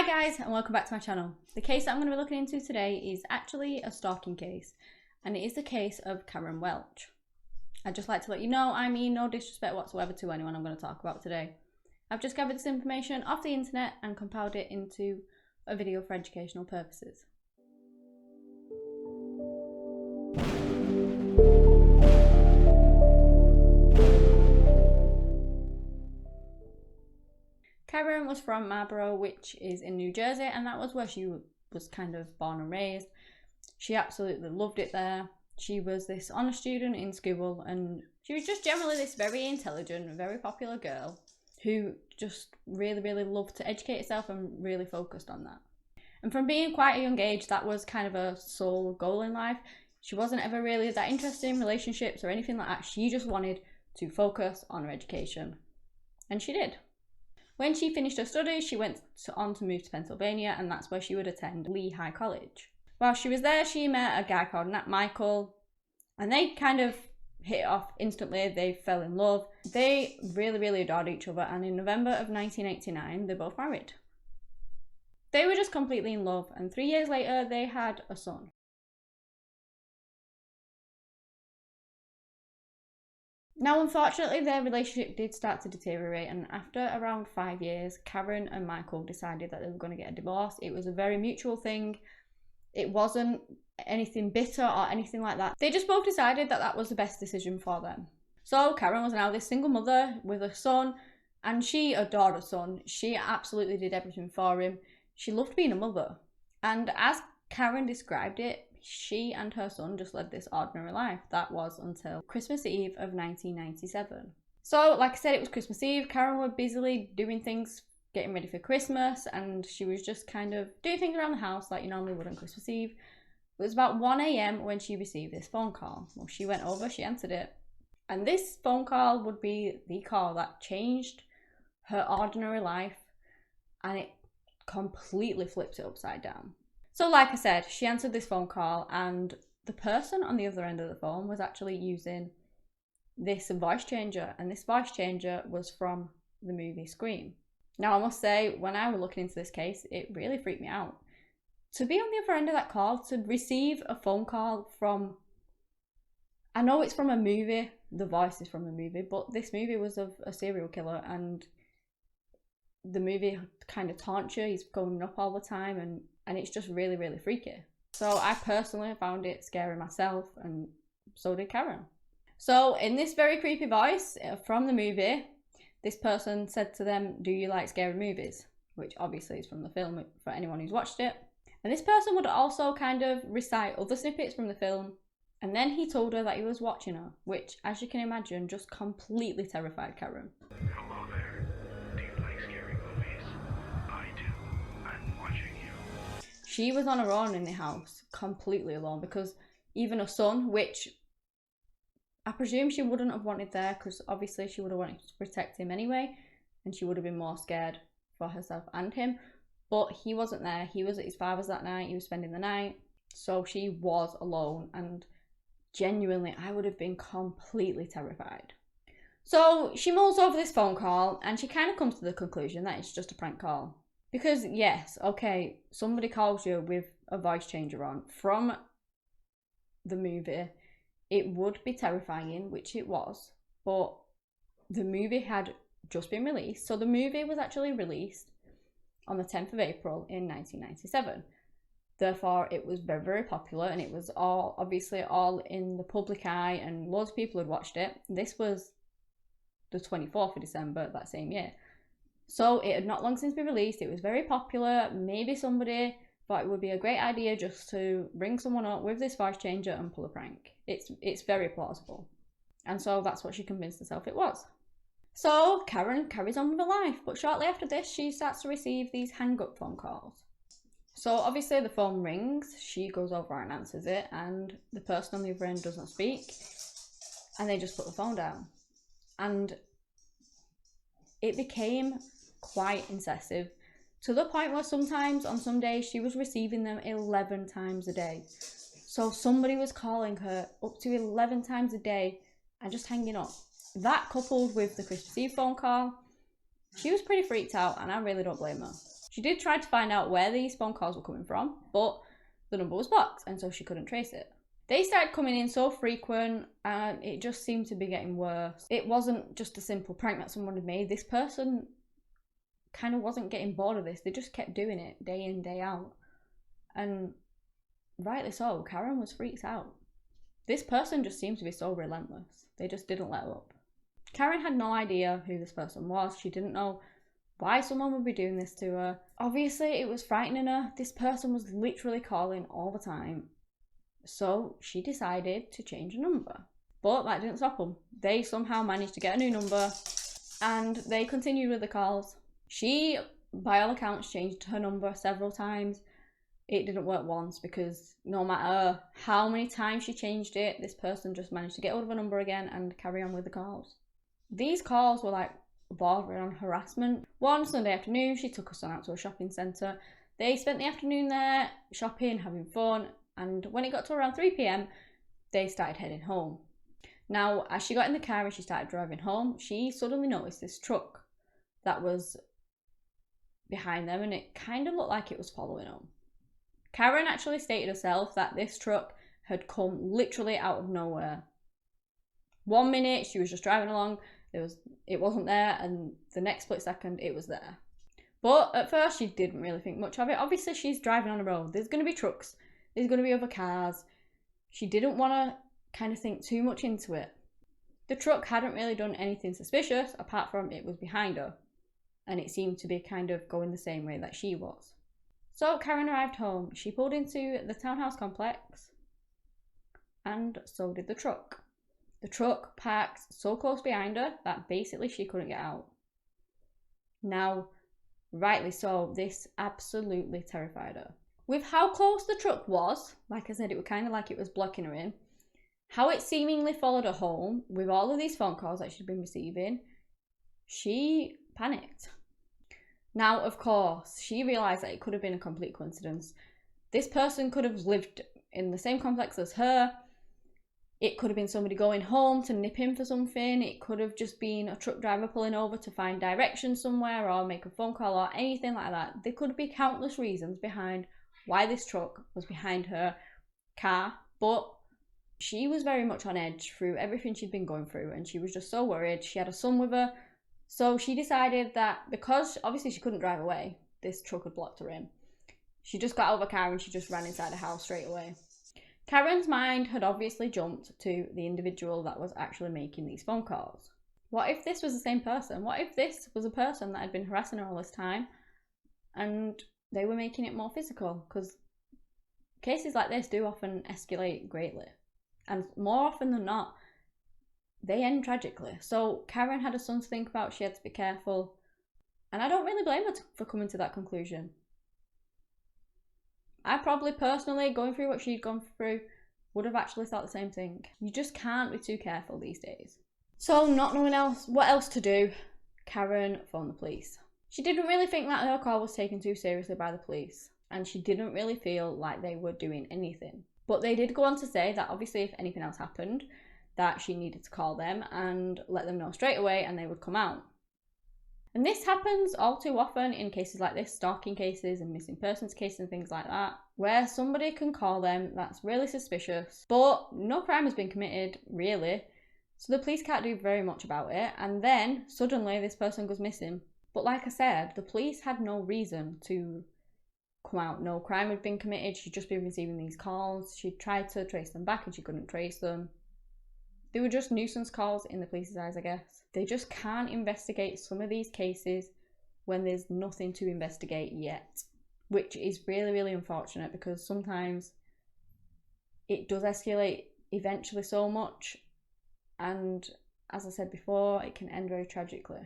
Hi guys, and welcome back to my channel. The case that I'm going to be looking into today is actually a stalking case, and it is the case of Karen Welch. I'd just like to let you know, I mean no disrespect whatsoever to anyone I'm going to talk about today. I've just gathered this information off the internet and compiled it into a video for educational purposes. Karen was from Marlborough, which is in New Jersey, and that was where she was kind of born and raised. She absolutely loved it there. She was this honour student in school, and she was just generally this very intelligent, very popular girl who just really loved to educate herself and really focused on that. And from being quite a young age, that was kind of a sole goal in life. She wasn't ever really that interested in relationships or anything like that. She just wanted to focus on her education, and she did. When she finished her studies, she went on to move to Pennsylvania, and that's where she would attend Lehigh College. While she was there, she met a guy called Michael, and they kind of hit it off instantly. They fell in love. They really adored each other, and in November of 1989, they both married. They were just completely in love, and 3 years later, they had a son. Now, unfortunately, their relationship did start to deteriorate, and after around 5 years, Karen and Michael decided that they were going to get a divorce. It was a very mutual thing. It wasn't anything bitter or anything like that. They just both decided that that was the best decision for them. So Karen was now this single mother with a son, and she adored her son. She absolutely did everything for him. She loved being a mother. And as Karen described it, she and her son just led this ordinary life. That was until Christmas Eve of 1997. So, like I said, it was Christmas Eve. Karen was busily doing things, getting ready for Christmas, and she was just kind of doing things around the house like you normally would on Christmas Eve. It was about 1 a.m. when she received this phone call. Well, she went over, she answered it. And this phone call would be the call that changed her ordinary life, and it completely flipped it upside down. So like I said, she answered this phone call, and the person on the other end of the phone was actually using this voice changer, and this voice changer was from the movie Scream. Now I must say, when I was looking into this case, it really freaked me out. To be on the other end of that call, to receive a phone call from, I know it's from a movie, the voice is from a movie, but this movie was of a serial killer, and the movie kind of taunts you, he's going up all the time, and it's just really freaky. So I personally found it scary myself, and so did Karen. So in this very creepy voice from the movie, this person said to them, "Do you like scary movies?" Which obviously is from the film for anyone who's watched it. And this person would also kind of recite other snippets from the film, and then he told her that he was watching her, which, as you can imagine, just completely terrified Karen. Hello there. Do you like scary movies? I do. I'm watching you. She was on her own in the house, completely alone, because even her son, which I presume she wouldn't have wanted there, because obviously she would have wanted to protect him anyway, and she would have been more scared for herself and him. But he wasn't there. He was at his father's that night. He was spending the night. So she was alone, and genuinely, I would have been completely terrified. So she mulls over this phone call, and she kind of comes to the conclusion that it's just a prank call. Because yes, okay, somebody calls you with a voice changer on from the movie. It would be terrifying, which it was, but the movie had just been released. So the movie was actually released on the 10th of April in 1997. Therefore, it was very popular, and it was obviously all in the public eye, and loads of people had watched it. This was the 24th of December that same year. So it had not long since been released. It was very popular. Maybe somebody thought it would be a great idea just to ring someone up with this voice changer and pull a prank. It's very plausible. And so that's what she convinced herself it was. So Karen carries on with her life, but shortly after this, she starts to receive these hang-up phone calls. So obviously the phone rings, she goes over and answers it, and the person on the other end doesn't speak, and they just put the phone down. And it became quite incessive, to the point where sometimes on some days she was receiving them 11 times a day. So somebody was calling her up to 11 times a day and just hanging up. That coupled with the Christmas Eve phone call, she was pretty freaked out, and I really don't blame her. She did try to find out where these phone calls were coming from, but the number was blocked, and so she couldn't trace it. They started coming in so frequent, and it just seemed to be getting worse. It wasn't just a simple prank that someone had made. This person kind of wasn't getting bored of this. They just kept doing it day in, day out. And rightly so, Karen was freaked out. This person just seemed to be so relentless. They just didn't let up. Karen had no idea who this person was. She didn't know why someone would be doing this to her. Obviously, it was frightening her. This person was literally calling all the time. So she decided to change a number. But that didn't stop them. They somehow managed to get a new number and they continued with the calls. She, by all accounts, changed her number several times. It didn't work once because no matter how many times she changed it, this person just managed to get hold of a number again and carry on with the calls. These calls were like bordering on harassment. One Sunday afternoon, she took her son out to a shopping centre. They spent the afternoon there, shopping, having fun, and when it got to around 3 p.m, they started heading home. Now, as she got in the car and she started driving home, she suddenly noticed this truck that was behind them and it kind of looked like it was following them. Karen actually stated herself that this truck had come literally out of nowhere. 1 minute she was just driving along, it wasn't there, and the next split second it was there. But at first she didn't really think much of it. Obviously she's driving on a road, there's going to be trucks, there's going to be other cars. She didn't want to kind of think too much into it. The truck hadn't really done anything suspicious apart from it was behind her, and it seemed to be kind of going the same way that she was. So Karen arrived home. She pulled into the townhouse complex, and so did the truck. The truck parked so close behind her that basically she couldn't get out. Now, rightly so, this absolutely terrified her. With how close the truck was, like I said, it was kind of like it was blocking her in, how it seemingly followed her home with all of these phone calls that she'd been receiving, she panicked. Now, of course, she realised that it could have been a complete coincidence. This person could have lived in the same complex as her. It could have been somebody going home to nip in for something. It could have just been a truck driver pulling over to find directions somewhere or make a phone call or anything like that. There could be countless reasons behind why this truck was behind her car, but she was very much on edge through everything she'd been going through, and she was just so worried. She had a son with her. So she decided that because obviously she couldn't drive away, this truck had blocked her in, she just got out of her car and she just ran inside the house straight away. Karen's mind had obviously jumped to the individual that was actually making these phone calls. What if this was the same person? What if this was a person that had been harassing her all this time and they were making it more physical? Because cases like this do often escalate greatly, and more often than not, they end tragically. So Karen had a son to think about. She had to be careful. And I don't really blame her for coming to that conclusion. I probably personally, going through what she'd gone through, would have actually thought the same thing. You just can't be too careful these days. So not knowing what else to do, Karen phoned the police. She didn't really think that her call was taken too seriously by the police, and she didn't really feel like they were doing anything. But they did go on to say that obviously if anything else happened, that she needed to call them and let them know straight away and they would come out. And this happens all too often in cases like this, stalking cases and missing persons cases and things like that, where somebody can call them that's really suspicious, but no crime has been committed, really, so the police can't do very much about it, and then suddenly this person goes missing. But like I said, the police had no reason to come out. No crime had been committed. She'd just been receiving these calls. She tried to trace them back and she couldn't trace them. They were just nuisance calls in the police's eyes, I guess. They just can't investigate some of these cases when there's nothing to investigate yet, which is really, really unfortunate because sometimes it does escalate eventually so much, and as I said before, it can end very tragically.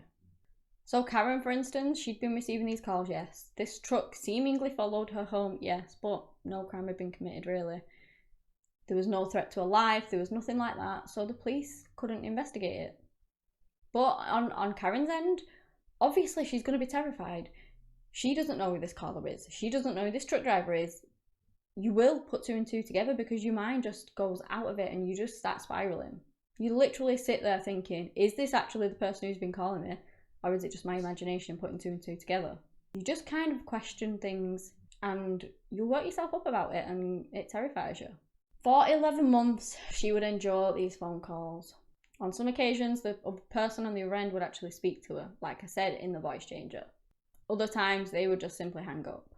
So Karen, for instance, she'd been receiving these calls, yes. This truck seemingly followed her home, yes, but no crime had been committed, really. There was no threat to her life, there was nothing like that, so the police couldn't investigate it. But on Karen's end, obviously she's going to be terrified. She doesn't know who this caller is. She doesn't know who this truck driver is. You will put two and two together because your mind just goes out of it and you just start spiraling. You literally sit there thinking, is this actually the person who's been calling me? Or is it just my imagination putting two and two together? You just kind of question things and you work yourself up about it, and it terrifies you. For 11 months, she would endure these phone calls. On some occasions, the person on the other end would actually speak to her, like I said, in the voice changer. Other times, they would just simply hang up.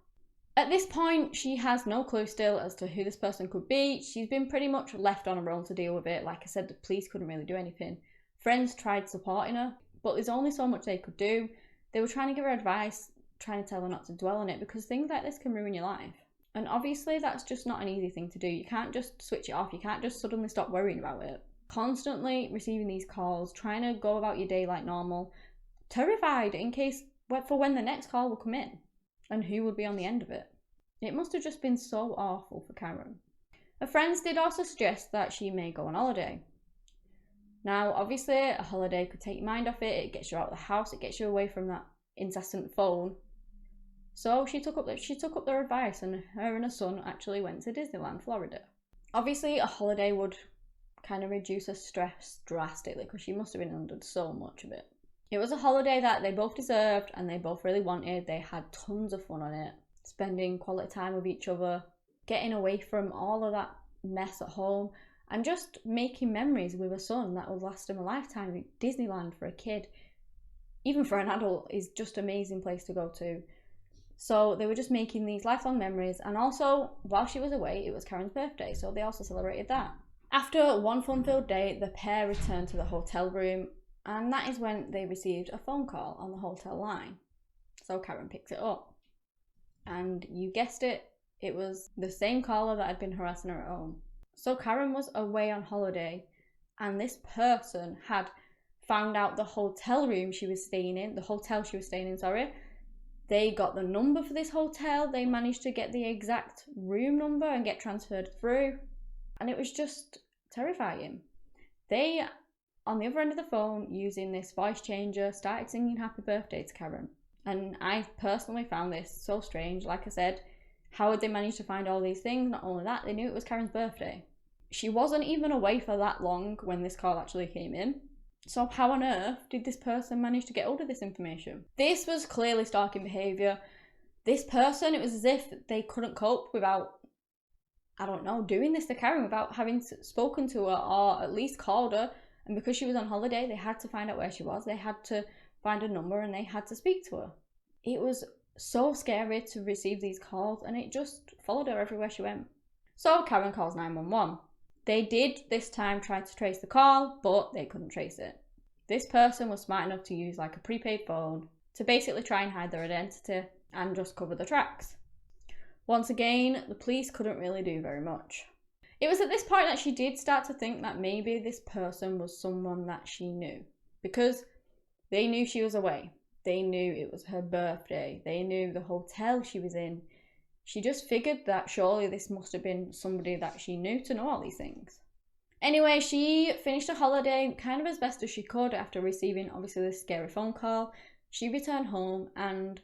At this point, she has no clue still as to who this person could be. She's been pretty much left on her own to deal with it. Like I said, the police couldn't really do anything. Friends tried supporting her, but there's only so much they could do. They were trying to give her advice, trying to tell her not to dwell on it, because things like this can ruin your life. And obviously, that's just not an easy thing to do. You can't just switch it off. You can't just suddenly stop worrying about it. Constantly receiving these calls, trying to go about your day like normal, terrified in case for when the next call will come in and who would be on the end of it. It must have just been so awful for Karen. Her friends did also suggest that she may go on holiday. Now, obviously, a holiday could take your mind off it. It gets you out of the house. It gets you away from that incessant phone. So she took up their advice, and her and her son actually went to Disneyland, Florida. Obviously, a holiday would kind of reduce her stress drastically because she must have been under so much of it. It was a holiday that they both deserved and they both really wanted. They had tons of fun on it, spending quality time with each other, getting away from all of that mess at home, and just making memories with a son that would last him a lifetime. Disneyland for a kid, even for an adult, is just an amazing place to go to. So they were just making these lifelong memories, and also while she was away, it was Karen's birthday, so they also celebrated that. After one fun-filled day, the pair returned to the hotel room, and that is when they received a phone call on the hotel line. So Karen picked it up, and you guessed it, it was the same caller that had been harassing her at home. So Karen was away on holiday, and this person had found out the hotel she was staying in. They got the number for this hotel. They managed to get the exact room number and get transferred through. And it was just terrifying. They, on the other end of the phone, using this voice changer, started singing happy birthday to Karen. And I personally found this so strange. Like I said, how would they manage to find all these things? Not only that, they knew it was Karen's birthday. She wasn't even away for that long when this call actually came in. So how on earth did this person manage to get hold of this information? This was clearly stalking behaviour. This person, it was as if they couldn't cope without, doing this to Karen without having spoken to her or at least called her. And because she was on holiday, they had to find out where she was. They had to find a number and they had to speak to her. It was so scary to receive these calls, and it just followed her everywhere she went. So Karen calls 911. They did this time try to trace the call, but they couldn't trace it. This person was smart enough to use like a prepaid phone to basically try and hide their identity and just cover the tracks. Once again, the police couldn't really do very much. It was at this point that she did start to think that maybe this person was someone that she knew, because they knew she was away. They knew it was her birthday. They knew the hotel she was in. She just figured that surely this must have been somebody that she knew to know all these things. Anyway, she finished her holiday kind of as best as she could after receiving obviously this scary phone call. She returned home and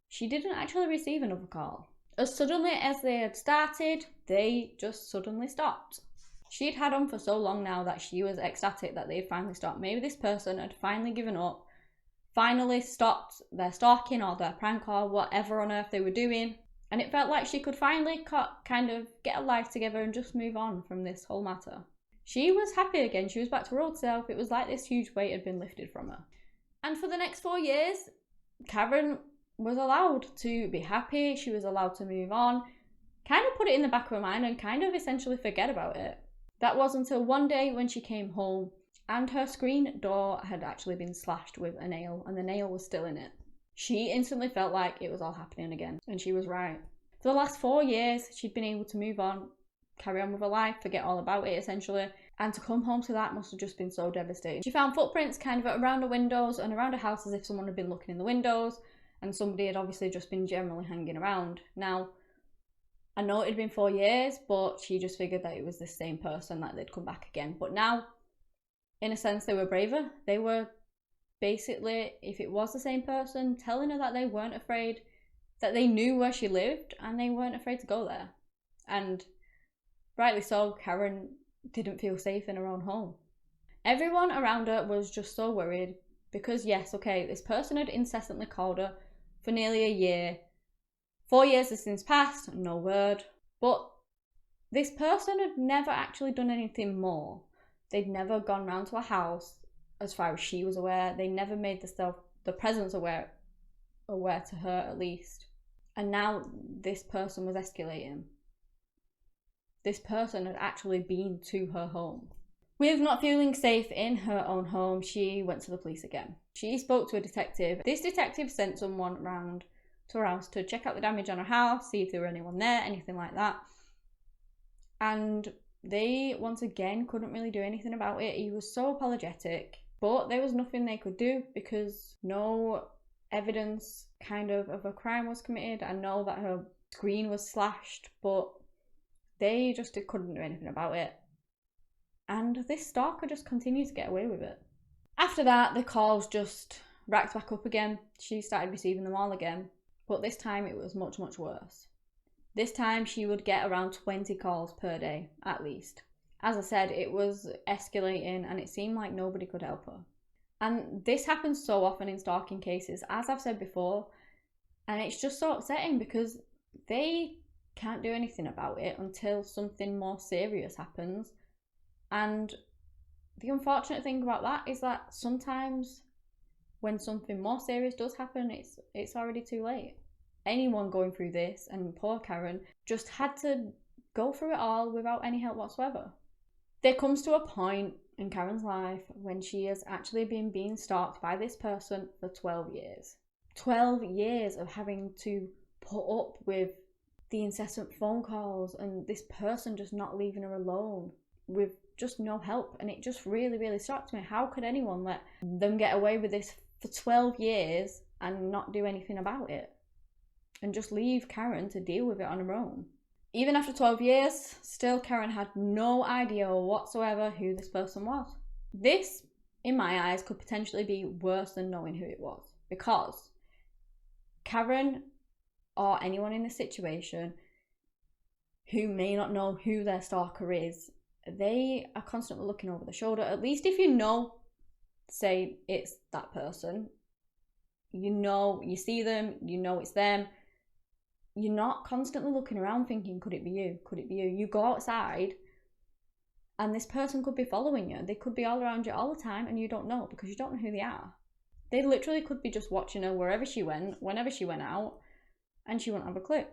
she didn't actually receive another call. As suddenly as they had started, they just suddenly stopped. She'd had them for so long now that she was ecstatic that they had finally stopped. Maybe this person had finally given up, finally stopped their stalking or their prank or whatever on earth they were doing. And it felt like she could finally kind of get her life together and just move on from this whole matter. She was happy again. She was back to her old self. It was like this huge weight had been lifted from her. And for the next 4 years, Karen was allowed to be happy. She was allowed to move on, kind of put it in the back of her mind and kind of essentially forget about it. That was until one day when she came home and her screen door had actually been slashed with a nail, and the nail was still in it. She instantly felt like it was all happening again, and she was right. For the last 4 years, she'd been able to move on, carry on with her life, forget all about it essentially, and to come home to that must have just been so devastating. She found footprints kind of around her windows and around her house as if someone had been looking in the windows, and somebody had obviously just been generally hanging around. Now, I know it had been 4 years, but she just figured that it was the same person, that they'd come back again. But now, in a sense, they were braver. They were basically, if it was the same person, telling her that they weren't afraid, that they knew where she lived and they weren't afraid to go there. And rightly so, Karen didn't feel safe in her own home. Everyone around her was just so worried because yes, okay, this person had incessantly called her for nearly a year. 4 years has since passed, no word. But this person had never actually done anything more. They'd never gone round to a house, as far as she was aware. They never made the presence aware to her, at least. And now this person was escalating. This person had actually been to her home. With not feeling safe in her own home, she went to the police again. She spoke to a detective. This detective sent someone round to her house to check out the damage on her house, see if there were anyone there, anything like that. And they, once again, couldn't really do anything about it. He was so apologetic, but there was nothing they could do because no evidence of a crime was committed. I know that her screen was slashed, but they just couldn't do anything about it. And this stalker just continued to get away with it. After that, the calls just racked back up again. She started receiving them all again, but this time it was much, much worse. This time she would get around 20 calls per day, at least. As I said, it was escalating and it seemed like nobody could help her. And this happens so often in stalking cases, as I've said before, and it's just so upsetting because they can't do anything about it until something more serious happens. And the unfortunate thing about that is that sometimes when something more serious does happen, it's already too late. Anyone going through this, and poor Karen, just had to go through it all without any help whatsoever. There comes to a point in Karen's life when she has actually been being stalked by this person for 12 years. 12 years of having to put up with the incessant phone calls and this person just not leaving her alone with just no help. And it just really, really shocked me. How could anyone let them get away with this for 12 years and not do anything about it? And just leave Karen to deal with it on her own. Even after 12 years, still Karen had no idea whatsoever who this person was. This, in my eyes, could potentially be worse than knowing who it was. Because Karen, or anyone in this situation who may not know who their stalker is, they are constantly looking over their shoulder. At least if you know, say it's that person, you know, you see them, you know it's them. You're not constantly looking around thinking, could it be you? Could it be you? You go outside and this person could be following you. They could be all around you all the time and you don't know because you don't know who they are. They literally could be just watching her wherever she went, whenever she went out, and she wouldn't have a clue.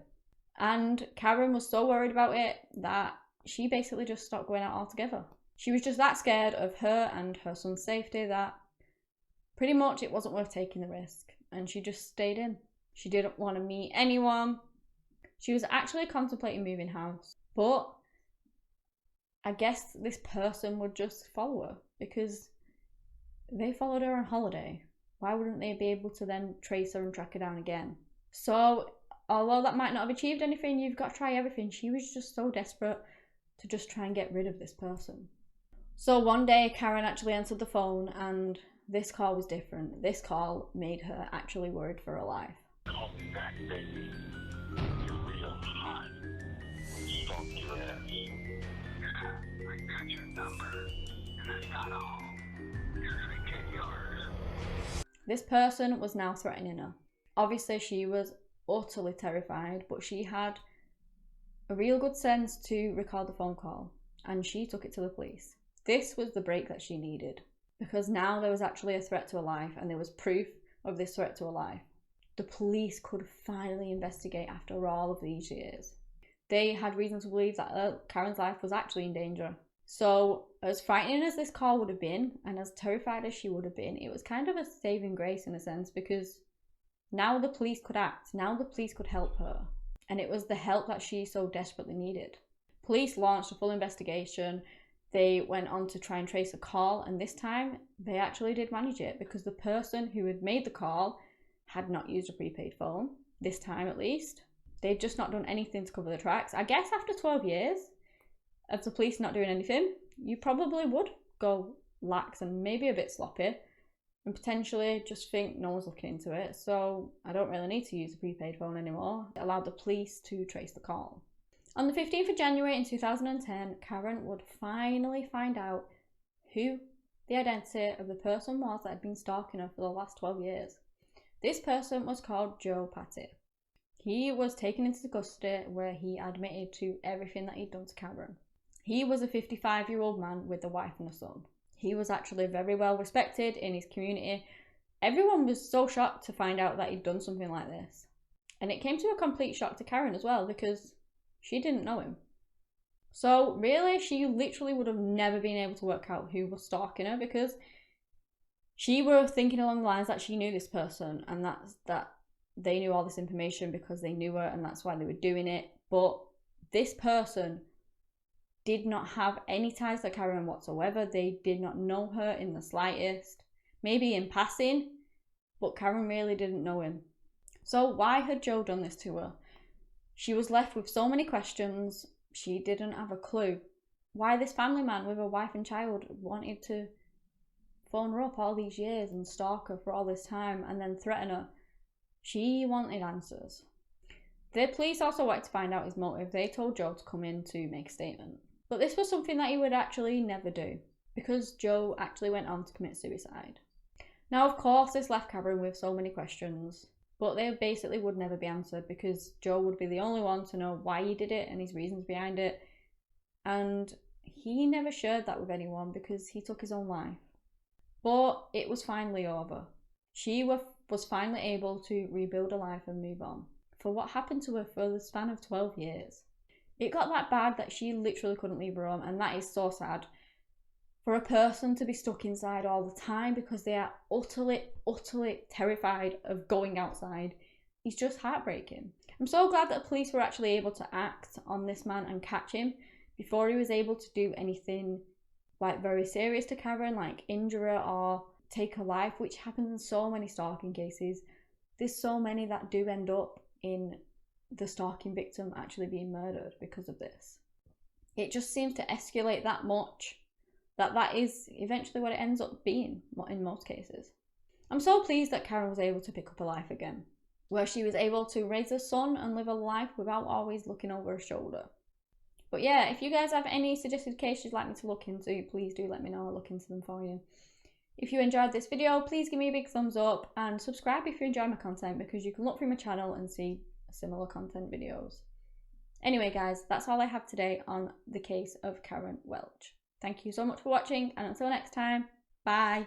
And Karen was so worried about it that she basically just stopped going out altogether. She was just that scared of her and her son's safety that pretty much it wasn't worth taking the risk. And she just stayed in. She didn't want to meet anyone. She was actually contemplating moving house. But I guess this person would just follow her because they followed her on holiday. Why wouldn't they be able to then trace her and track her down again? So, although that might not have achieved anything, you've got to try everything. She was just so desperate to just try and get rid of this person. So one day, Karen actually answered the phone and this call was different. This call made her actually worried for her life. Call me back, baby. You're real hot. Stalk your ass. I got your number, and that's not all. This is I get yours. This person was now threatening her. Obviously, she was utterly terrified, but she had a real good sense to record the phone call, and she took it to the police. This was the break that she needed, because now there was actually a threat to her life, and there was proof of this threat to her life. The police could finally investigate after all of these years. They had reason to believe that Karen's life was actually in danger. So, as frightening as this call would have been, and as terrified as she would have been, it was kind of a saving grace in a sense, because now the police could act. Now the police could help her. And it was the help that she so desperately needed. Police launched a full investigation. They went on to try and trace a call, and this time they actually did manage it because the person who had made the call had not used a prepaid phone, this time at least. They'd just not done anything to cover the tracks. I guess after 12 years of the police not doing anything, you probably would go lax and maybe a bit sloppy and potentially just think no one's looking into it, so I don't really need to use a prepaid phone anymore. It allowed the police to trace the call. On the 15th of January in 2010, Karen would finally find out who the identity of the person was that had been stalking her for the last 12 years. This person was called Joe Patty. He was taken into custody where he admitted to everything that he'd done to Karen. He was a 55-year-old man with a wife and a son. He was actually very well respected in his community. Everyone was so shocked to find out that he'd done something like this. And it came to a complete shock to Karen as well, because she didn't know him. So really, she literally would have never been able to work out who was stalking her, because she were thinking along the lines that she knew this person and that they knew all this information because they knew her and that's why they were doing it. But this person did not have any ties to Karen whatsoever. They did not know her in the slightest. Maybe in passing, but Karen really didn't know him. So why had Joe done this to her? She was left with so many questions. She didn't have a clue why this family man with a wife and child wanted to phone her up all these years and stalk her for all this time and then threaten her. She wanted answers. The police also wanted to find out his motive. They told Joe to come in to make a statement. But this was something that he would actually never do, because Joe actually went on to commit suicide. Now, of course, this left Karen with so many questions, but they basically would never be answered because Joe would be the only one to know why he did it and his reasons behind it. And he never shared that with anyone because he took his own life. But it was finally over. She was finally able to rebuild her life and move on for what happened to her for the span of 12 years. It got that bad that she literally couldn't leave her home, and that is so sad. For a person to be stuck inside all the time because they are utterly terrified of going outside is just heartbreaking. I'm so glad that the police were actually able to act on this man and catch him before he was able to do anything like very serious to Karen, like injure her or take her life, which happens in so many stalking cases. There's so many that do end up in the stalking victim actually being murdered because of this. It just seems to escalate that much that is eventually what it ends up being in most cases. I'm so pleased that Karen was able to pick up her life again, where she was able to raise a son and live a life without always looking over her shoulder. But yeah, if you guys have any suggested cases you'd like me to look into, please do let me know. I'll look into them for you. If you enjoyed this video, please give me a big thumbs up and subscribe if you enjoy my content, because you can look through my channel and see similar content videos. Anyway guys, that's all I have today on the case of Karen Welch. Thank you so much for watching, and until next time, bye!